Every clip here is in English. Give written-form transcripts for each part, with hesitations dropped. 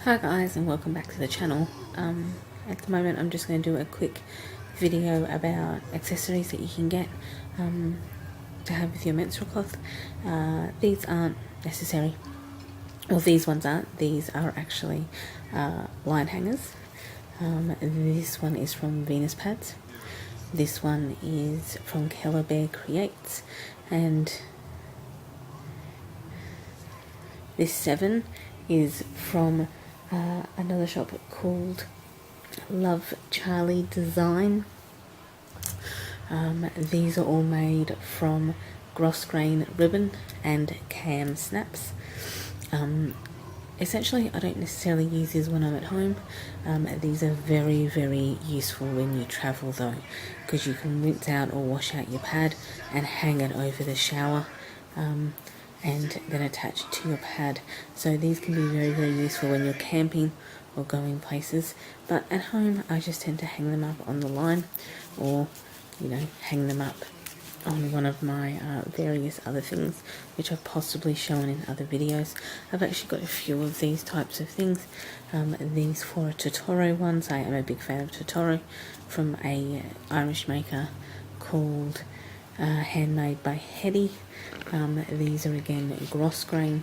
Hi guys, and welcome back to the channel. At the moment I'm just going to do a quick video about accessories that you can get to have with your menstrual cloth. These aren't necessary, well, these ones aren't. These are actually line hangers. This one is from Venus Pads. This one is from Keller Bear Creates, and this 7 is from another shop called Love Charlie Design. These are all made from Grosgrain ribbon and cam snaps. Essentially, I don't necessarily use these when I'm at home. These are very, very useful when you travel though, because you can rinse out or wash out your pad and hang it over the shower. And then attach it to your pad. So these can be very, very useful when you're camping or going places. But at home, I just tend to hang them up on the line, or, hang them up on one of my various other things, which I've possibly shown in other videos. I've actually got a few of these types of things. These 4 Totoro ones. I am a big fan of Totoro, from a Irish maker called Handmade by Hetty. These are again Grosgrain,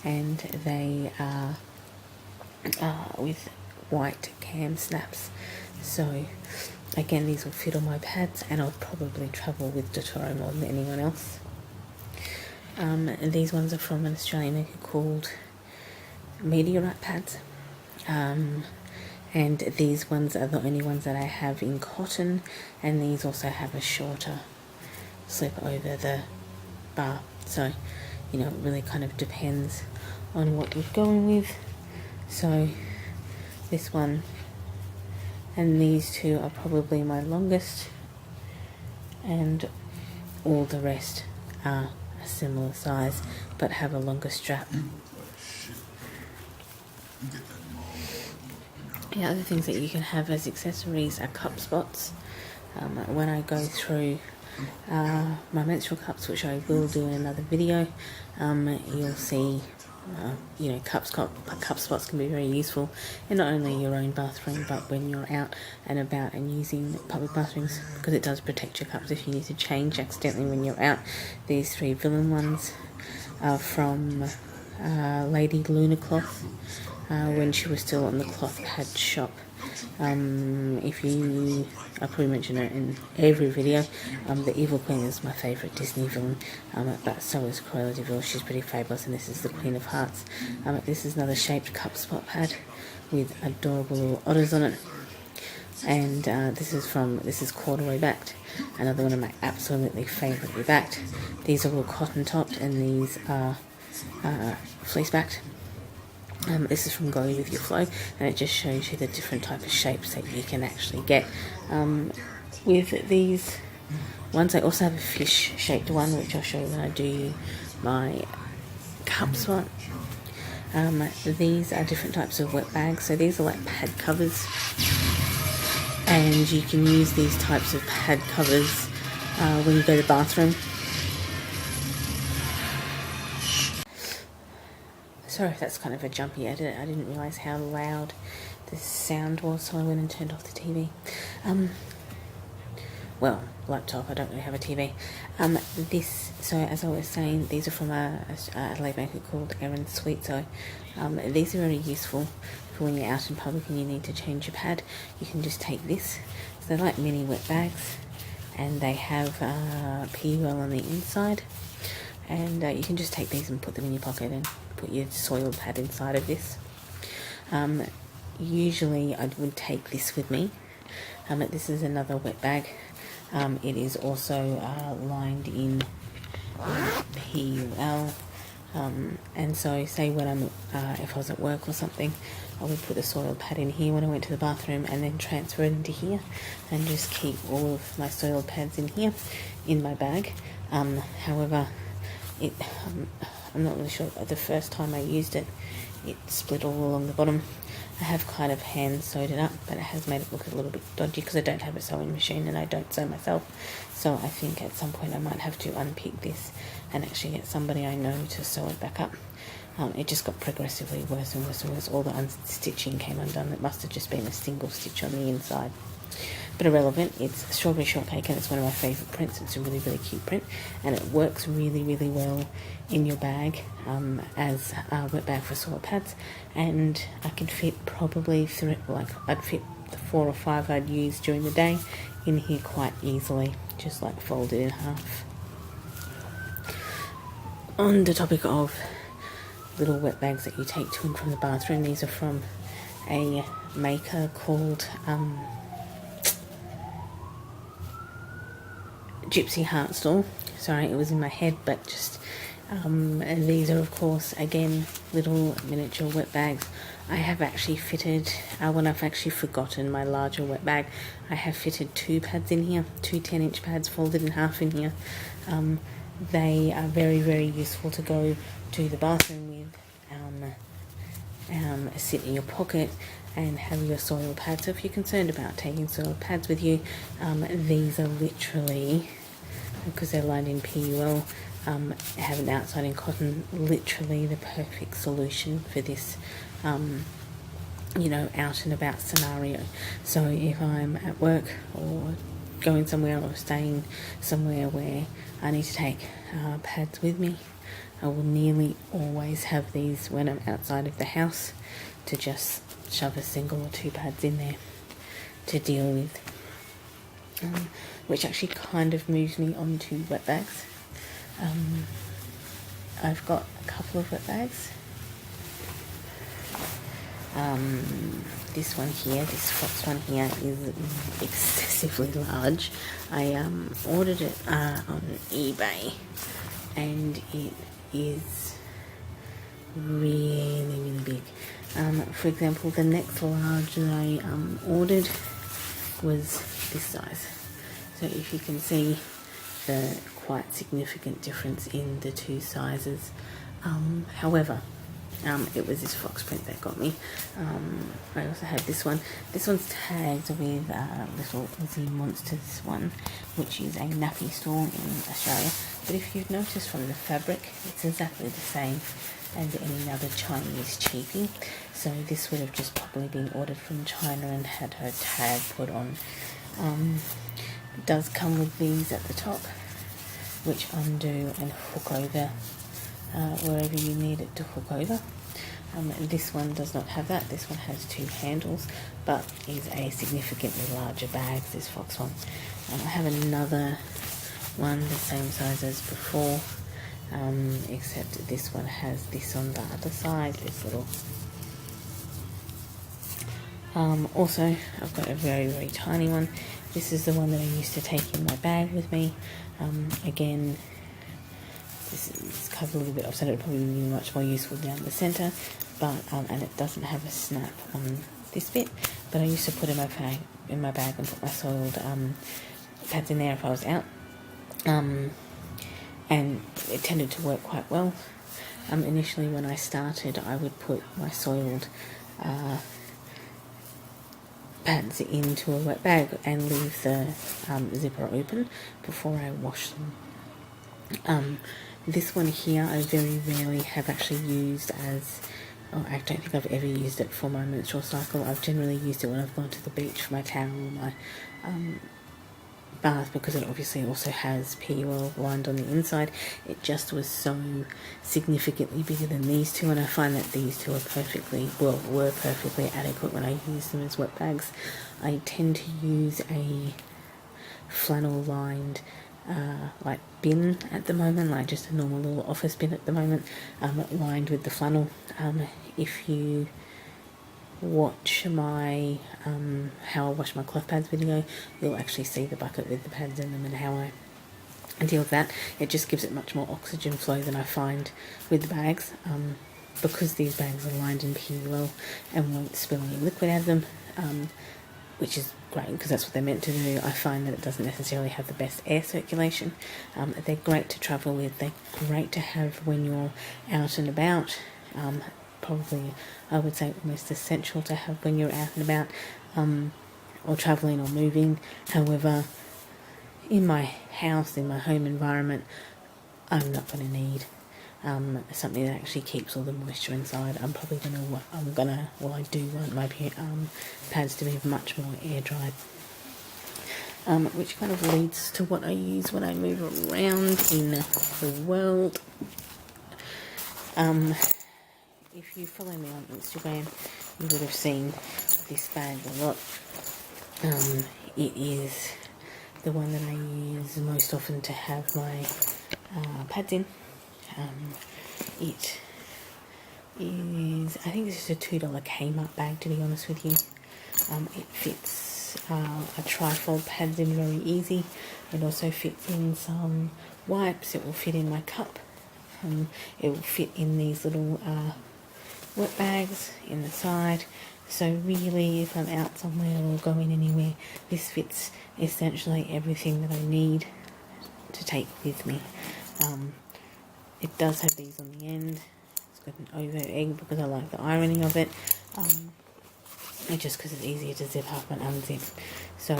and they are with white cam snaps. So again, these will fit on my pads, and I'll probably travel with Totoro more than anyone else. These ones are from an Australian maker called Meteorite Pads. And these ones are the only ones that I have in cotton, and these also have a shorter slip over the bar. So, it really kind of depends on what you're going with. So this one and these 2 are probably my longest, and all the rest are a similar size but have a longer strap. The other things that you can have as accessories are cup spots. When I go through my menstrual cups, which I will do in another video, you'll see cup spots can be very useful in not only your own bathroom, but when you're out and about and using public bathrooms, because it does protect your cups if you need to change accidentally when you're out. These 3 Villain ones are from Lady Luna Cloth, when she was still on the cloth pad shop. I probably mention her in every video. The Evil Queen is my favourite Disney villain, but so is Cruella de Vil. She's pretty fabulous, and this is the Queen of Hearts. This is another shaped cup spot pad with adorable little otters on it, and this is corduroy backed. Another one of my absolutely favouritely backed. These are all cotton topped, and these are fleece backed. This is from Go With Your Flow, and it just shows you the different type of shapes that you can actually get with these ones. I also have a fish shaped one, which I'll show you when I do my cup spot. These are different types of wet bags. So these are like pad covers, and you can use these types of pad covers when you go to the bathroom. Sorry if that's kind of a jumpy edit. I didn't realise how loud the sound was, so I went and turned off the TV. Laptop, I don't really have a TV. So as I was saying, these are from a Adelaide maker called Erin Sweet. So these are very useful for when you're out in public and you need to change your pad. You can just take this. So they're like mini wet bags, and they have pee well on the inside. And you can just take these and put them in your pocket and put your soiled pad inside of this. Usually I would take this with me. This is another wet bag. It is also lined in PUL. And so say when I'm, if I was at work or something, I would put the soiled pad in here when I went to the bathroom, and then transfer it into here, and just keep all of my soiled pads in here in my bag. However, I'm not really sure. The first time I used it, it split all along the bottom. I have kind of hand sewed it up, but it has made it look a little bit dodgy because I don't have a sewing machine and I don't sew myself. So I think at some point I might have to unpick this and actually get somebody I know to sew it back up. It just got progressively worse and worse and worse. All the stitching came undone. It must have just been a single stitch on the inside. But irrelevant, it's Strawberry Shortcake, and it's one of my favourite prints. It's a really, really cute print, and it works really, really well in your bag as a wet bag for soil pads. And I could fit probably I'd fit the 4 or 5 I'd use during the day in here quite easily, just like folded in half. On the topic of little wet bags that you take to and from the bathroom, these are from a maker called Gypsy Heartstall. Sorry, it was in my head, but just and these are, of course, again, little miniature wet bags. I have actually fitted, when I've actually forgotten my larger wet bag, I have fitted 2 pads in here, 2 10-inch pads folded in half in here. They are very, very useful to go to the bathroom with, sit in your pocket and have your soil pads. So if you're concerned about taking soil pads with you, these are literally, because they're lined in PUL, have an outside in cotton, literally the perfect solution for this, out and about scenario. So if I'm at work or going somewhere or staying somewhere where I need to take pads with me, I will nearly always have these when I'm outside of the house to just shove a single or 2 pads in there to deal with. Which actually kind of moves me on to wet bags. I've got a couple of wet bags. This one here, this Fox one here, is excessively large. I ordered it on eBay, and it is really, really big. For example, the next large that I ordered was this size. So if you can see the quite significant difference in the 2 sizes. However, it was this fox print that got me. I also had this one. This one's tagged with Little Aussie Monsters one, which is a nappy store in Australia. But if you've noticed from the fabric, it's exactly the same as any other Chinese cheapie. So this would have just probably been ordered from China and had her tag put on. It does come with these at the top, which undo and hook over wherever you need it to hook over. This one does not have that. This one has 2 handles, but is a significantly larger bag, this Fox one. I have another one the same size as before, except this one has this on the other side, this little. Also, I've got a very, very tiny one. This is the one that I used to take in my bag with me. Again, this is covered a little bit off, so it would probably be much more useful down the centre, but and it doesn't have a snap on this bit. But I used to put in my bag and put my soiled pads in there if I was out, and it tended to work quite well. Initially, when I started, I would put my soiled pads into a wet bag and leave the zipper open before I wash them. This one here I very rarely have actually used as, I don't think I've ever used it for my menstrual cycle. I've generally used it when I've gone to the beach for my towel or my bath, because it obviously also has PUL lined on the inside. It just was so significantly bigger than these two, and I find that these two were perfectly adequate when I use them as wet bags. I tend to use a flannel lined like bin at the moment, like just a normal little office bin at the moment, lined with the flannel. If you watch my how I wash my cloth pads video, you'll actually see the bucket with the pads in them and how I deal with that. It just gives it much more oxygen flow than I find with the bags, because these bags are lined in PUL and won't spill any liquid out of them, which is great because that's what they're meant to do. I find that it doesn't necessarily have the best air circulation. They're great to travel with. They're great to have when you're out and about. Probably, I would say, almost essential to have when you're out and about, or travelling or moving. However, in my house, in my home environment, I'm not going to need something that actually keeps all the moisture inside. I do want my pads to be much more air dried. Which kind of leads to what I use when I move around in the world. If you follow me on Instagram, you would have seen this bag a lot. It is the one that I use most often to have my pads in. It is, I think this is a $2 Kmart bag, to be honest with you. It fits a trifold pads in very easy. It also fits in some wipes. It will fit in my cup. It will fit in these little wet bags in the side. So really, if I'm out somewhere or going anywhere, this fits essentially everything that I need to take with me. It does have these on the end. It's got an over egg because I like the ironing of it. Just because it's easier to zip up and unzip. So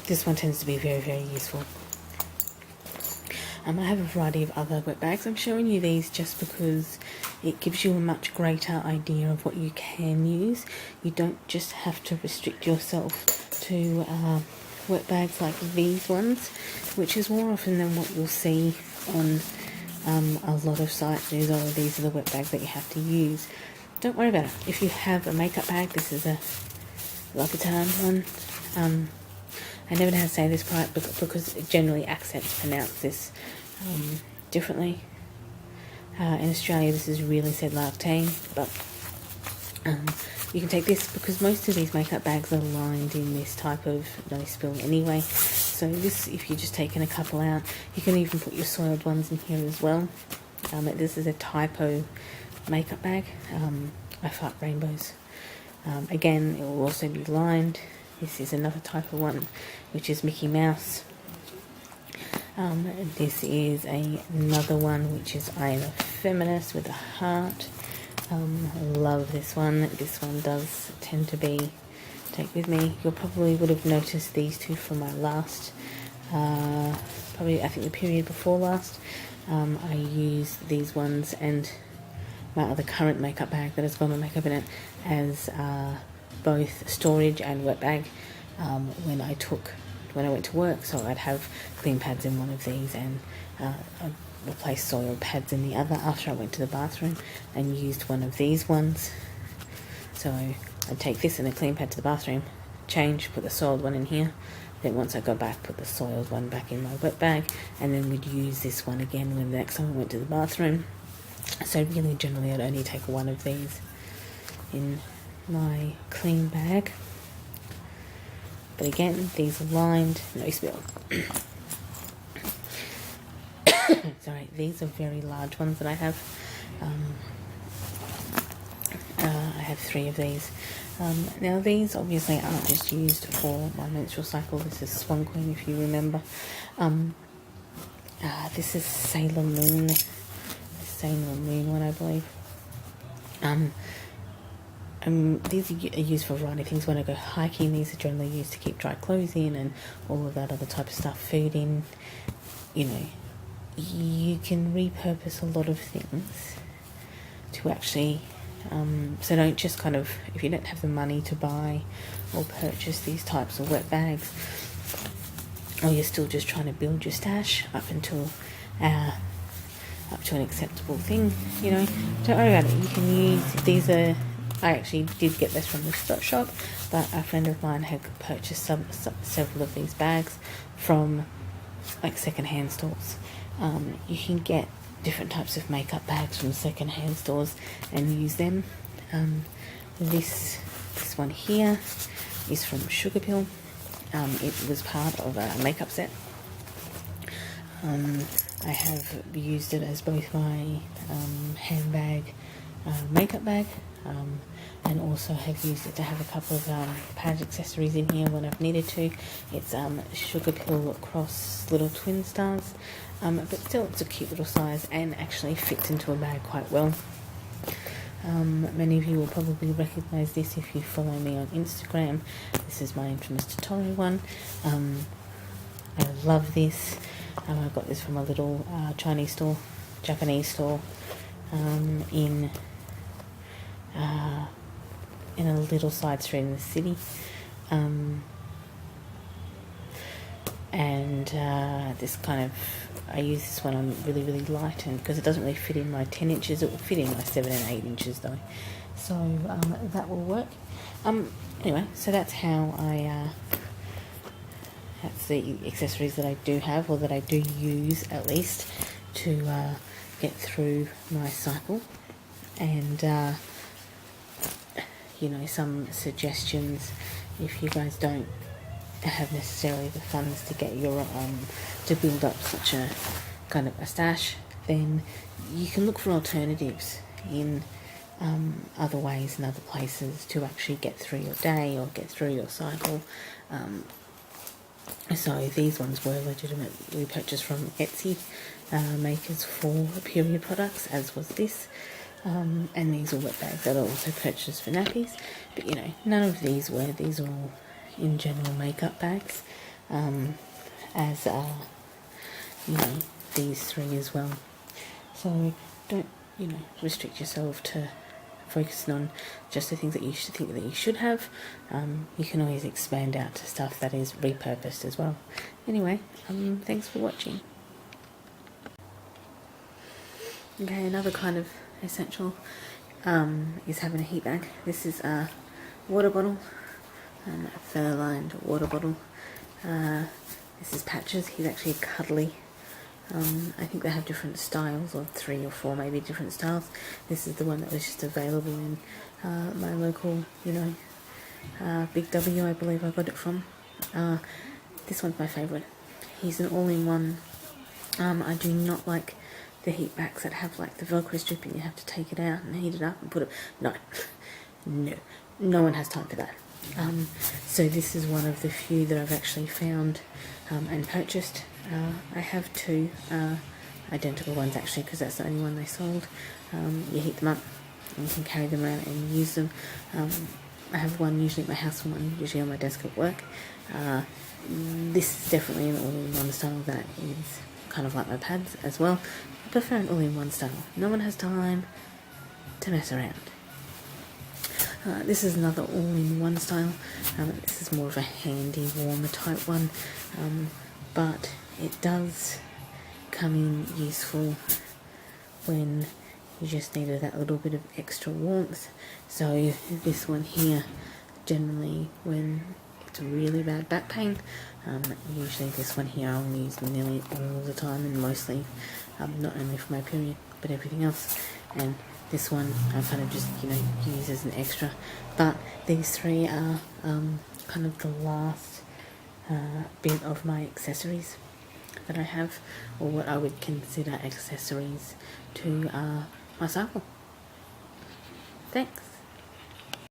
this one tends to be very, very useful. I have a variety of other wet bags. I'm showing you these just because it gives you a much greater idea of what you can use. You don't just have to restrict yourself to wet bags like these ones, which is more often than what you'll see on a lot of sites. These are the wet bags that you have to use. Don't worry about it. If you have a makeup bag, this is a Louboutin one. I never know how to say this right because generally accents pronounce this differently. In Australia, this is really said Louboutin, but you can take this because most of these makeup bags are lined in this type of no spill anyway. So this, if you're just taking a couple out, you can even put your soiled ones in here as well. This is a Typo makeup bag. I fart rainbows. Again, it will also be lined. This is another type of one, which is Mickey Mouse. This is another one, which is I Am a Feminist with a heart. I love this one. This one does tend to be take with me. You probably would have noticed these two from my last, probably I think the period before last. I used these ones and my other current makeup bag that has got my makeup in it as both storage and wet bag when I went to work. So I'd have clean pads in one of these and I'd replace soiled pads in the other after I went to the bathroom and used one of these ones. So I'd take this and a clean pad to the bathroom, change, put the soiled one in here, then once I got back, put the soiled one back in my wet bag, and then we'd use this one again when the next time I went to the bathroom. So really, generally, I'd only take one of these in my clean bag. But again, these are lined, no spill. Sorry, these are very large ones that I have. I have 3 of these. Now these obviously aren't just used for my menstrual cycle. This is Swan Queen, if you remember. This is Sailor Moon. Sailor Moon one, I believe. These are used for a variety of things. When I go hiking, these are generally used to keep dry clothes in and all of that other type of stuff, food in. You know, you can repurpose a lot of things to actually, so don't just kind of, if you don't have the money to buy or purchase these types of wet bags, or you're still just trying to build your stash up to an acceptable thing, you know, don't worry about it. You can use, these are, I actually did get this from the shop, but a friend of mine had purchased several of these bags from like second-hand stores. You can get different types of makeup bags from second-hand stores and use them. This one here is from Sugarpill. It was part of a makeup set. I have used it as both my handbag, makeup bag, and also have used it to have a couple of pad accessories in here when I've needed to. It's Sugarpill Cross little twin stars, but still it's a cute little size and actually fits into a bag quite well. Many of you will probably recognise this if you follow me on Instagram. This is my infamous Totoro one. I love this. I got this from a little Chinese store Japanese store in a little side street in the city. And this kind of, I use this one on really, really light, and because it doesn't really fit in my 10 inches, it will fit in my 7 and 8 inches though. So that will work. Anyway, so that's how that's the accessories that I do have, or that I do use at least, to get through my cycle. And you know, some suggestions, if you guys don't have necessarily the funds to get your to build up such a kind of a stash, then you can look for alternatives in other ways and other places to actually get through your day or get through your cycle. So these ones were legitimately purchased from Etsy, makers for period products, as was this. And these are wet bags that are also purchased for nappies. But you know, none of these were. These are all in general makeup bags, as you know, these three as well. So don't, you know, restrict yourself to focusing on just the things that you should think that you should have. You can always expand out to stuff that is repurposed as well. Anyway, thanks for watching. Okay, another kind of essential is having a heat bag. This is a water bottle, a fur-lined water bottle. This is Patches. He's actually cuddly. I think they have different styles, or 3 or 4 maybe different styles. This is the one that was just available in my local, you know, Big W, I believe I got it from. This one's my favourite. He's an all-in-one. I do not like the heat packs that have like the Velcro strip and you have to take it out and heat it up and put it. No one has time for that. So this is one of the few that I've actually found and purchased. I have 2 identical ones actually, because that's the only one they sold. You heat them up and you can carry them around and use them. I have one usually at my house and one usually on my desk at work. This is definitely an all-in-one style that is kind of like my pads as well. I prefer an all-in-one style. No one has time to mess around. This is another all-in-one style. This is more of a handy warmer type one, but it does come in useful when you just needed that little bit of extra warmth. So this one here, generally when it's really bad back pain, usually this one here I'll use nearly all the time, and mostly not only for my period but everything else. And this one I kind of just, you know, use as an extra. But these 3 are kind of the last bit of my accessories that I have, or what I would consider accessories to my cycle. Thanks.